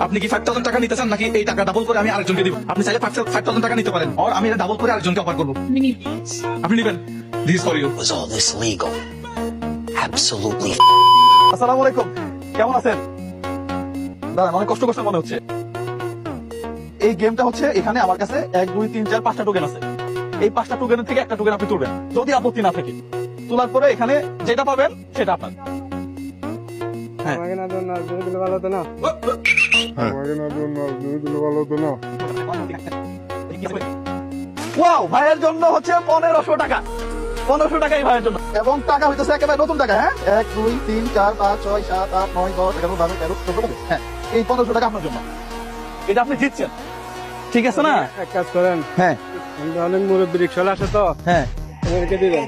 আপনি কি 5,000 টাকা নিতে চান নাকি এই টাকা ডাবল করে আমি আরেকজনকে দিব? আপনি চাইলে 5,000 টাকা নিতে পারেন, আর আমি এটা ডাবল করে আরেকজনকে অফার করবো। আপনি নেবেন? This is for you. Was all this legal? Absolutely. আসসালামু আলাইকুম, কেমন আছেন? দাঁড়ান, অনেক কষ্ট মনে হচ্ছে। এই গেমটা হচ্ছে, এখানে আমার কাছে 1 2 3 4 5টা টোকেন আছে। এই 5টা টোকেনের থেকে একটা টোকেন আপনি তুলবেন, যদি আপত্তি না থাকে। তোলার পরে এখানে যেটা পাবেন সেটা আপনার। হ্যাঁ। আমাকে না দেন না, যদি দিলে ভালো হতো না। আমাকে না দেন না, যদি দিলে ভালো হতো না। ওয়াও, ভাইয়ের জন্য হচ্ছে 1500 টাকা। 1500 টাকাই ভাইয়ের জন্য, এবং টাকা হইতেছে একেবারে নতুন টাকা। হ্যাঁ, 1 2 3 4 5 6 7 8 9 10 11 12 13 14। হ্যাঁ, এই 1500 টাকা আপনার জন্য। এটা আপনি জিতছেন, ঠিক আছে না? এক কাজ করেন, হ্যাঁ অনেক মুরব্বী রিক্সাওয়ালা আছে তো, হ্যাঁ। ওদেরকে দিবেন।